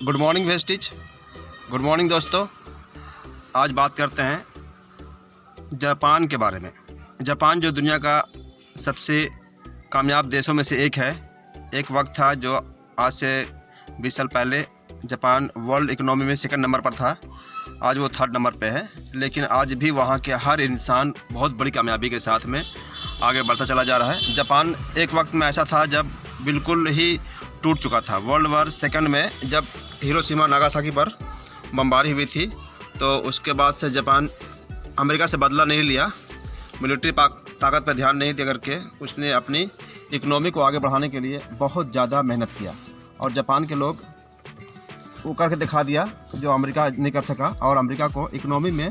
Good morning Vestige. Good morning दोस्तों। आज बात करते हैं जापान के बारे में। जापान जो दुनिया का सबसे कामयाब देशों में से एक है। एक वक्त था जो आज से 20 साल पहले जापान वर्ल्ड इकोनॉमी में सेकंड नंबर पर था। आज वो थर्ड नंबर पे है, लेकिन आज भी वहाँ के हर इंसान बहुत बड़ी कामयाबी के साथ में आगे बढ़ता चला जा रहा है। जापान एक वक्त में ऐसा था जब बिल्कुल ही टूट चुका था। वर्ल्ड वॉर सेकंड में जब हिरोशिमा नागासाकी पर बमबारी हुई थी, तो उसके बाद से जापान अमेरिका से बदला नहीं लिया, मिलिट्री ताकत पर ध्यान नहीं दे करके उसने अपनी इकोनॉमी को आगे बढ़ाने के लिए बहुत ज़्यादा मेहनत किया। और जापान के लोग वो करके दिखा दिया जो अमेरिका नहीं कर सका, और अमेरिका को इकोनॉमी में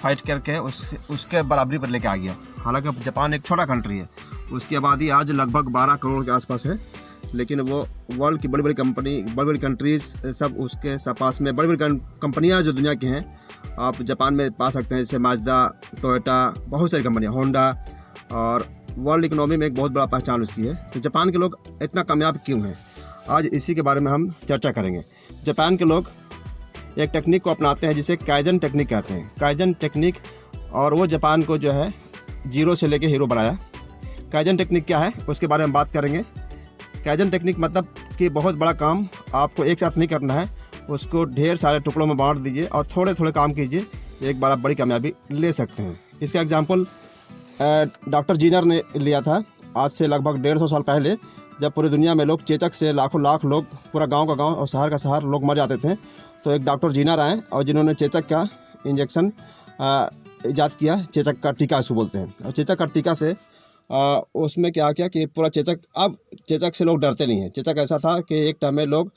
फाइट करके उसके बराबरी पर लेके आ गया। हालांकि जापान एक छोटा कंट्री है, उसकी आबादी आज लगभग 12 करोड़ के आसपास है, लेकिन वो वर्ल्ड की बड़ी बड़ी कंट्रीज़ सब उसके पास में बड़ी कंपनियां जो दुनिया की हैं आप जापान में पा सकते हैं, जैसे माजदा, टोयोटा, बहुत सारी कंपनियां, होंडा, और वर्ल्ड इकोनॉमी में एक बहुत बड़ा पहचान उसकी है। तो जापान के लोग इतना कामयाब क्यों हैं, आज इसी के बारे में हम चर्चा करेंगे। जापान के लोग एक टेक्निक को अपनाते हैं जिसे काइजन टेक्निक कहते हैं। काइजन टेक्निक, और वो जापान को जो है जीरो से लेके हीरो बनाया। काइजन टेक्निक क्या है उसके बारे में बात करेंगे। काइजन टेक्निक मतलब कि बहुत बड़ा काम आपको एक साथ नहीं करना है, उसको ढेर सारे टुकड़ों में बांट दीजिए और थोड़े थोड़े काम कीजिए, एक बार आप बड़ी कामयाबी ले सकते हैं। इसका एग्जांपल डॉक्टर जीनर ने लिया था आज से लगभग 150 साल पहले, जब पूरी दुनिया में लोग चेचक से लाखों लाख लोग, पूरा गांव का गांव और शहर का शहर लोग मर जाते थे। तो एक डॉक्टर जीनर आए और जिन्होंने चेचक का इंजेक्शन ईजाद किया। चेचक का टीका इसको बोलते हैं। और चेचक का टीका से उसमें क्या किया कि पूरा चेचक, अब चेचक से लोग डरते नहीं हैं। चेचक ऐसा था कि एक टाइम में लोग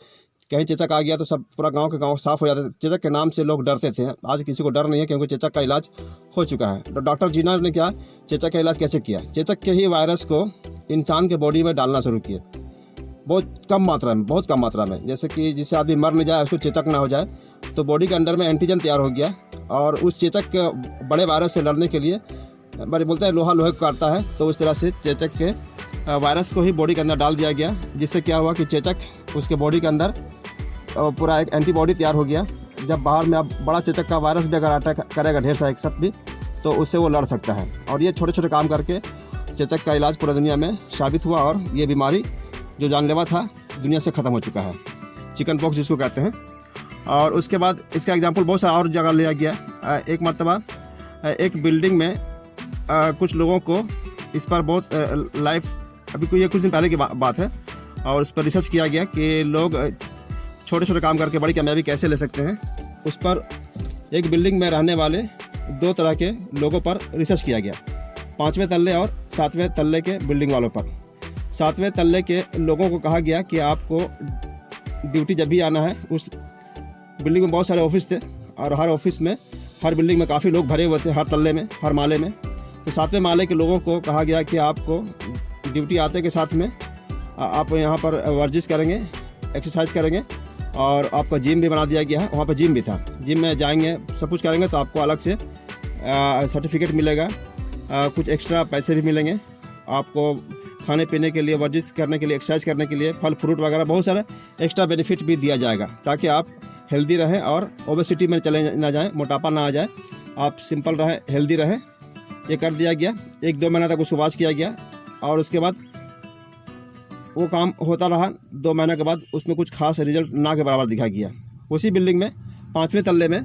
कहीं चेचक आ गया तो सब पूरा गांव के गांव साफ़ हो जाते थे। चेचक के नाम से लोग डरते थे। आज किसी को डर नहीं है क्योंकि चेचक का इलाज हो चुका है। तो डॉक्टर जीनर ने क्या चेचक का इलाज कैसे किया, चेचक के ही वायरस को इंसान के बॉडी में डालना शुरू किए, बहुत कम मात्रा में, जैसे कि जिससे आदमी मर नहीं जाए, उसको चेचक ना हो जाए। तो बॉडी के अंदर में एंटीजन तैयार हो गया, और उस चेचक के बड़े वायरस से लड़ने के लिए बड़े बोलते हैं लोहा लोहे को काटता है, तो उस तरह से चेचक के वायरस को ही बॉडी के अंदर डाल दिया गया, जिससे क्या हुआ कि चेचक उसके बॉडी के अंदर पूरा एक एंटीबॉडी तैयार हो गया। जब बाहर में अब बड़ा चेचक का वायरस भी अगर अटैक करेगा ढेर सा एक साथ भी, तो उससे वो लड़ सकता है। और ये छोटे छोटे काम करके चेचक का इलाज पूरी दुनिया में साबित हुआ, और ये बीमारी जो जानलेवा था दुनिया से ख़त्म हो चुका है, चिकन पॉक्स जिसको कहते हैं। और उसके बाद इसका एग्जाम्पल बहुत सारा और जगह लिया गया। एक मरतबा एक बिल्डिंग में कुछ लोगों को इस पर बहुत लाइफ, अभी कुछ दिन पहले की बात है, और उस पर रिसर्च किया गया कि लोग छोटे छोटे काम करके बड़ी कामयाबी कैसे ले सकते हैं। उस पर एक बिल्डिंग में रहने वाले 2 तरह के लोगों पर रिसर्च किया गया, 5वें तल्ले और 7वें तल्ले के बिल्डिंग वालों पर। 7वें तल्ले के लोगों को कहा गया कि आपको ड्यूटी जब भी आना है, उस बिल्डिंग में बहुत सारे ऑफिस थे, और हर ऑफिस में, हर बिल्डिंग में काफ़ी लोग भरे हुए थे, हर तल्ले में, हर माले में। तो 7वें माले के लोगों को कहा गया कि आपको ड्यूटी आते के साथ में आप यहाँ पर वर्जिश करेंगे, एक्सरसाइज करेंगे, और आपका जिम भी बना दिया गया है। वहाँ पर जिम भी था, जिम में जाएंगे, सब कुछ करेंगे तो आपको अलग से सर्टिफिकेट मिलेगा, कुछ एक्स्ट्रा पैसे भी मिलेंगे आपको, खाने पीने के लिए, वर्जिश करने के लिए, एक्सरसाइज करने के लिए, फल फ्रूट वगैरह बहुत सारे एक्स्ट्रा बेनिफिट भी दिया जाएगा, ताकि आप हेल्दी रहें और ओबेसिटी में चले ना जाएं, मोटापा ना आ जाए, आप सिंपल रहें, हेल्दी रहें। ये कर दिया गया। 1-2 महीना तक उसको वॉच किया गया, और उसके बाद वो काम होता रहा। 2 महीने के बाद उसमें कुछ खास रिजल्ट ना के बराबर दिखा गया। उसी बिल्डिंग में 5वें तल्ले में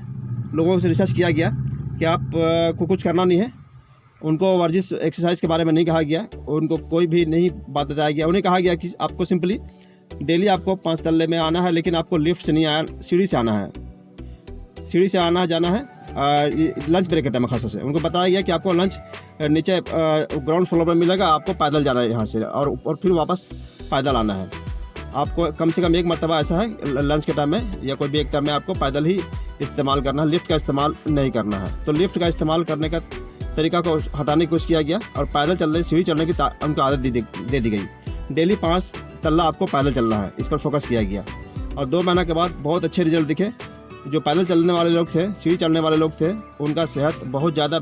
लोगों से रिसर्च किया गया कि आप को कुछ करना नहीं है। उनको वर्जिश एक्सरसाइज के बारे में नहीं कहा गया, उनको कोई भी नहीं बात बताया गया। उन्हें कहा गया कि आपको सिंपली डेली आपको 5 तल्ले में आना है, लेकिन आपको लिफ्ट से नहीं आया, सीढ़ी से आना है, सीढ़ी से आना जाना है लंच ब्रेक के टाइम में खास तौर से। उनको बताया गया कि आपको लंच नीचे ग्राउंड फ्लोर पर मिलेगा, आपको पैदल जाना है यहाँ से, और फिर वापस पैदल आना है। आपको कम से कम एक मरतबा ऐसा है लंच के टाइम में या कोई भी एक टाइम में आपको पैदल ही इस्तेमाल करना है, लिफ्ट का इस्तेमाल नहीं करना है। तो लिफ्ट का इस्तेमाल करने का तरीका को हटाने की कोशिश किया गया, और पैदल चलने, सीढ़ी चढ़ने की उनको आदत दे दी गई। डेली 5 तल्ला आपको पैदल चलना है, इस पर फोकस किया गया। और 2 महीने के बाद बहुत अच्छे रिजल्ट दिखे। जो पैदल चलने वाले लोग थे, सीढ़ी चढ़ने वाले लोग थे, उनका सेहत बहुत ज़्यादा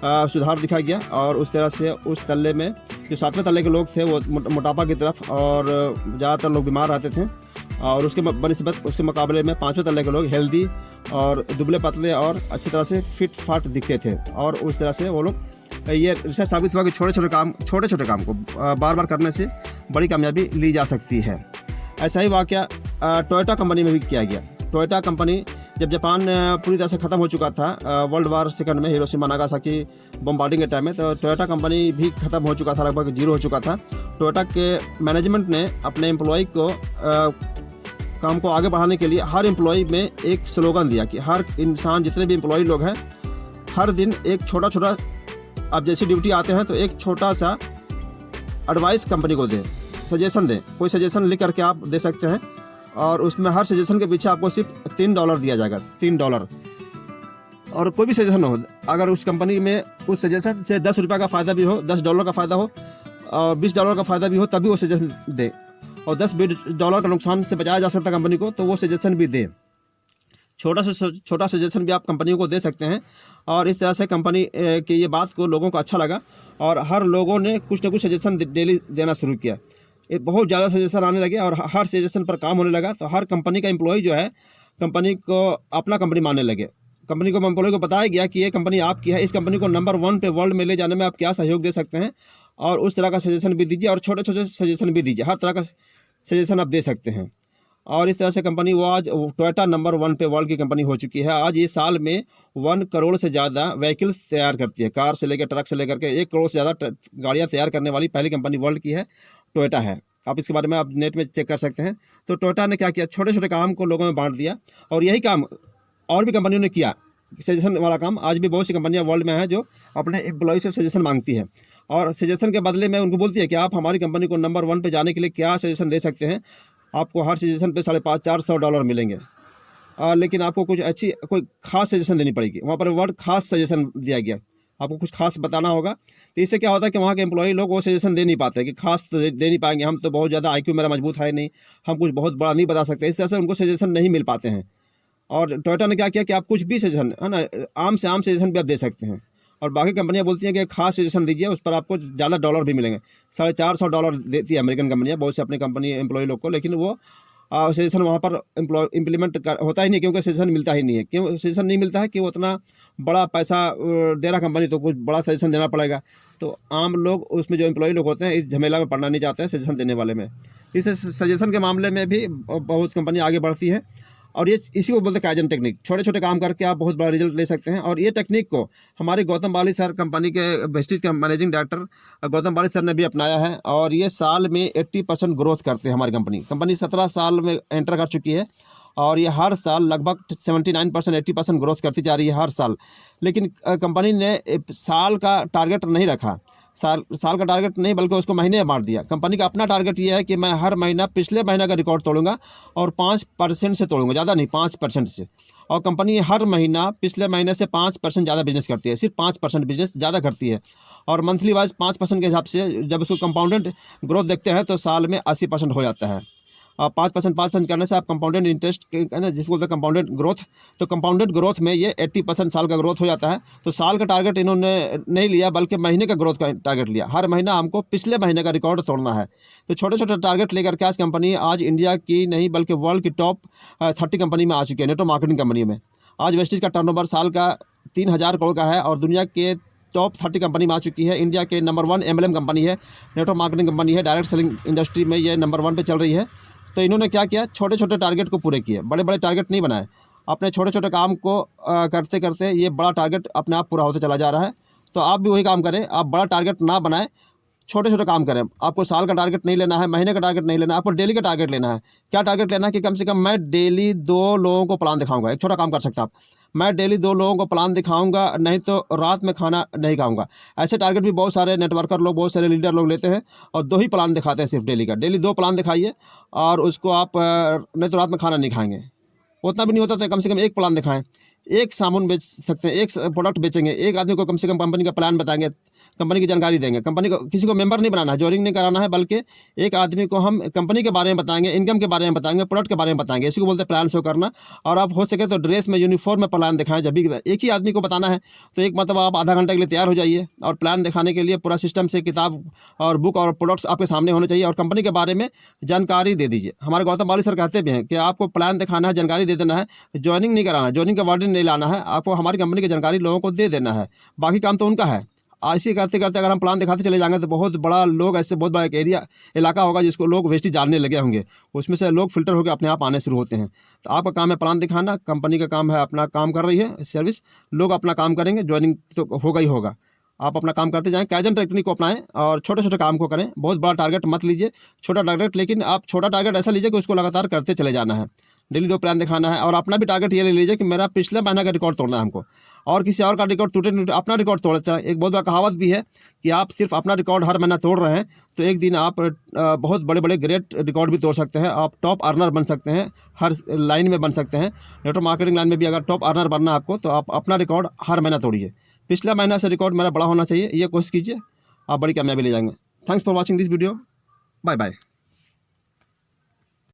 सुधार दिखा गया, और उस तरह से उस तल्ले में जो 7वें तल्ले के लोग थे वो मोटापा की तरफ, और ज़्यादातर लोग बीमार रहते थे, और उसके बनिस्बत उसके मुकाबले में पाँचवें तल्ले के लोग हेल्दी और दुबले पतले और अच्छी तरह से फिट फाट दिखते थे। और उस तरह से वो लोग, ये रिसर्च साबित हुआ कि छोटे छोटे काम को बार बार करने से बड़ी कामयाबी ली जा सकती है। ऐसा ही वाक़या टोयोटा कंपनी में भी किया गया। टोयोटा कंपनी जब जापान पूरी तरह से ख़त्म हो चुका था वर्ल्ड वार सेकंड में, हिरोशिमा नागासाकी बम्बार्डिंग के टाइम में, तो टोयोटा कंपनी भी ख़त्म हो चुका था, लगभग जीरो हो चुका था। टोयोटा के मैनेजमेंट ने अपने एम्प्लॉय को काम को आगे बढ़ाने के लिए हर एम्प्लॉय में एक स्लोगन दिया कि हर इंसान, जितने भी एम्प्लॉय लोग हैं, हर दिन एक छोटा छोटा, अब जैसी ड्यूटी आते हैं तो एक छोटा सा एडवाइस कंपनी को दें, सजेशन दें। कोई सजेशन लिख करके आप दे सकते हैं और उसमें हर सजेशन के पीछे आपको सिर्फ $3 दिया जाएगा, $3। और कोई भी सजेशन हो, अगर उस कंपनी में उस सजेशन से ₹10 का फ़ायदा भी हो, $10 का फ़ायदा हो और $20 का फ़ायदा भी हो, तभी वो सजेशन दे। और $10-20 का नुकसान से बचाया जा सकता है कंपनी को, तो वो सजेशन भी दे। छोटा से छोटा सजेशन भी आप कंपनियों को दे सकते हैं। और इस तरह से कंपनी की ये बात को लोगों को अच्छा लगा और हर लोगों ने कुछ ना कुछ सजेशन डेली देना शुरू किया। एक बहुत ज़्यादा सजेशन आने लगे और हर सजेशन पर काम होने लगा। तो हर कंपनी का एम्प्लॉय जो है कंपनी को अपना कंपनी मानने लगे। कंपनी को एम्प्लॉय को बताया गया कि ये कंपनी आपकी है, इस कंपनी को नंबर 1 पे वर्ल्ड में ले जाने में आप क्या सहयोग दे सकते हैं, और उस तरह का सजेशन भी दीजिए और छोटे छोटे सजेशन भी दीजिए। हर तरह का सजेशन आप दे सकते हैं। और इस तरह से कंपनी वो आज टोयोटा नंबर 1 पे वर्ल्ड की कंपनी हो चुकी है। आज ये साल में 1 करोड़ से ज़्यादा व्हीकल्स तैयार करती है, कार से लेकर ट्रक से लेकर के 1 करोड़ से ज़्यादा गाड़ियाँ तैयार करने वाली पहली कंपनी वर्ल्ड की है, टोयोटा है। आप इसके बारे में आप नेट में चेक कर सकते हैं। तो टोयोटा ने क्या किया, छोटे छोटे काम को लोगों में बांट दिया और यही काम और भी कंपनियों ने किया। सजेशन वाला काम आज भी बहुत सी कंपनियां वर्ल्ड में हैं जो अपने एम्प्लॉय से सजेशन मांगती है और सजेशन के बदले में उनको बोलती है कि आप हमारी कंपनी को नंबर 1 पे जाने के लिए क्या सजेशन दे सकते हैं। आपको हर सजेशन पे $550-400 मिलेंगे, लेकिन आपको कोई खास सजेशन देनी पड़ेगी। वहाँ पर वर्ड खास सजेशन दिया गया, आपको कुछ खास बताना होगा। तो इससे क्या होता है कि वहाँ के एम्प्लॉय लोग वो सजेशन दे नहीं पाते कि खास तो दे नहीं पाएंगे, हम तो बहुत ज़्यादा IQ मेरा मजबूत है नहीं, हम कुछ बहुत बड़ा नहीं बता सकते। इस तरह से उनको सजेशन नहीं मिल पाते हैं। और टोयोटा ने क्या किया कि आप कुछ भी सजेशन है ना, आम से आम सजेशन भी आप दे सकते हैं। और बाकी कंपनियां बोलती हैं कि खास सजेशन दीजिए, उस पर आपको ज़्यादा डॉलर भी मिलेंगे। $450 देती है अमेरिकन कंपनियां बहुत से अपनी कंपनी एम्प्लॉय लोग को, लेकिन वो सजेशन वहाँ पर इम्प्लीमेंट होता ही नहीं, क्योंकि सजेशन मिलता ही नहीं है। क्यों सजेशन नहीं मिलता है कि वो उतना बड़ा पैसा दे रहा कंपनी, तो कुछ बड़ा सजेशन देना पड़ेगा। तो आम लोग उसमें जो एम्प्लॉय लोग होते हैं इस झमेला में पड़ना नहीं चाहते हैं सजेशन देने वाले में। इस सजेशन के मामले में भी बहुत कंपनी आगे बढ़ती है और ये इसी को बोलते हैं काइजन टेक्निक। छोटे छोटे काम करके आप बहुत बड़ा रिजल्ट ले सकते हैं। और ये टेक्निक को हमारे गौतम बाली सर, कंपनी के वेस्टीज के मैनेजिंग डायरेक्टर गौतम बाली सर ने भी अपनाया है और ये साल में 80% ग्रोथ करते हैं। हमारी कंपनी 17 साल में एंटर कर चुकी है और ये हर साल लगभग 79% 80% ग्रोथ करती जा रही है हर साल। लेकिन कंपनी ने साल का टारगेट नहीं रखा, साल का टारगेट नहीं, बल्कि उसको महीने में बांट दिया। कंपनी का अपना टारगेट ये है कि मैं हर महीना पिछले महीना का रिकॉर्ड तोड़ूंगा और 5% से तोड़ूंगा, ज़्यादा नहीं, 5% से। और कंपनी हर महीना पिछले महीने से 5% ज़्यादा बिजनेस करती है, सिर्फ 5% बिजनेस ज़्यादा करती है। और मंथली वाइज 5% के हिसाब से जब उसको कंपाउंडेड ग्रोथ देखते हैं तो साल में 80% हो जाता है। 5% करने से आप कंपाउंडेड इंटरेस्ट है ना, जिसको बोलते हैं कंपाउंडेड ग्रोथ, तो कंपाउंडेड ग्रोथ में ये 80% साल का ग्रोथ हो जाता है। तो साल का टारगेट इन्होंने नहीं लिया, बल्कि महीने का ग्रोथ का टारगेट लिया। हर महीना हमको पिछले महीने का रिकॉर्ड तोड़ना है। तो छोटे छोटे टारगेट लेकर के आज कंपनी आज इंडिया की नहीं बल्कि वर्ल्ड की टॉप 30 कंपनी में आ चुकी है, नेटवर्क मार्केटिंग कंपनी में। आज वेस्टीज का टर्नओवर साल का 3000 करोड़ का है और दुनिया के टॉप 30 कंपनी में आ चुकी है। इंडिया के नंबर 1 MLM कंपनी है, नेटवर्क मार्केटिंग कंपनी है, डायरेक्ट सेलिंग इंडस्ट्री में ये नंबर 1 पे चल रही है। तो इन्होंने क्या किया, छोटे छोटे टारगेट को पूरे किए, बड़े बड़े टारगेट नहीं बनाए। अपने छोटे छोटे काम को करते करते ये बड़ा टारगेट अपने आप पूरा होता चला जा रहा है। तो आप भी वही काम करें, आप बड़ा टारगेट ना बनाएं, छोटे छोटे काम करें। आपको साल का टारगेट नहीं लेना है, महीने का टारगेट नहीं लेना है, आपको डेली का टारगेट लेना है। क्या टारगेट लेना है कि कम से कम मैं डेली 2 लोगों को प्लान दिखाऊंगा। एक छोटा काम कर सकते हैं आप, मैं डेली 2 लोगों को प्लान दिखाऊंगा, नहीं तो रात में खाना नहीं खाऊंगा। ऐसे टारगेट भी बहुत सारे नेटवर्कर लोग, बहुत सारे लीडर लोग लेते हैं और 2 ही प्लान दिखाते हैं सिर्फ डेली का। डेली 2 प्लान दिखाइए और उसको आप नहीं तो रात में खाना नहीं खाएंगे। उतना भी नहीं होता तो कम से कम 1 प्लान दिखाएं। एक साबुन बेच सकते हैं, एक प्रोडक्ट बेचेंगे, एक आदमी को कम से कम कंपनी का प्लान बताएंगे, कंपनी की जानकारी देंगे। कंपनी को किसी को मेंबर नहीं बनाना है, ज्वाइनिंग नहीं कराना है, बल्कि एक आदमी को हम कंपनी के बारे में बताएंगे, इनकम के बारे में बताएंगे, प्रोडक्ट के बारे में बताएंगे। इसी को बोलते हैं प्लान शो करना। और आप हो सके तो ड्रेस में, यूनिफॉर्म में प्लान दिखाएं। जब भी एक ही आदमी को बताना है तो एक मतलब आप आधा घंटे के लिए तैयार हो जाइए, और प्लान दिखाने के लिए पूरा सिस्टम से किताब और बुक और प्रोडक्ट्स आपके सामने होने चाहिए, और कंपनी के बारे में जानकारी दे दीजिए। हमारे गौतम वाली सर कहते भी हैं कि आपको प्लान दिखाना है, जानकारी दे देना है, ज्वाइनिंग नहीं कराना, ज्वाइनिंग का वार्डन नहीं लाना है, आपको हमारी कंपनी की जानकारी लोगों को दे देना है, बाकी काम तो उनका है। ऐसे करते करते अगर हम प्लान दिखाते चले जाएंगे तो बहुत बड़ा लोग, ऐसे बहुत बड़ा एक एरिया इलाका होगा जिसको लोग वेस्टी जानने लगे होंगे, उसमें से लोग फिल्टर होकर अपने आप आने शुरू होते हैं। तो आपका काम है प्लान दिखाना, कंपनी का काम है अपना काम कर रही है सर्विस, लोग अपना काम करेंगे, ज्वाइनिंग तो होगा ही होगा। आप अपना काम करते जाएं, काइजन टेक्निक को अपनाएं और छोटे छोटे काम को करें। बहुत बड़ा टारगेट मत लीजिए, छोटा टारगेट, लेकिन आप छोटा टारगेट ऐसा लीजिए कि उसको लगातार करते चले जाना है। डेली 2 प्लान दिखाना है, और अपना भी टारगेट ये ले लीजिए कि मेरा पिछले महीना का रिकॉर्ड तोड़ना है हमको, और किसी और का रिकॉर्ड टूटे अपना रिकॉर्ड तोड़ता है। एक बहुत बड़ा कहावत भी है कि आप सिर्फ अपना रिकॉर्ड हर महीना तोड़ रहे हैं तो एक दिन आप बहुत बड़े बड़े ग्रेट रिकॉर्ड भी तोड़ सकते हैं। आप टॉप अर्नर बन सकते हैं, हर लाइन में बन सकते हैं। नेटवर्क मार्केटिंग लाइन में भी अगर टॉप अर्नर बनना है आपको, तो आप अपना रिकॉर्ड हर महीना तोड़िए। पिछला महीना से रिकॉर्ड मेरा बड़ा होना चाहिए, ये कोशिश कीजिए, आप बड़ी कामयाबी ले जाएंगे। Thanks for watching this video. Bye bye.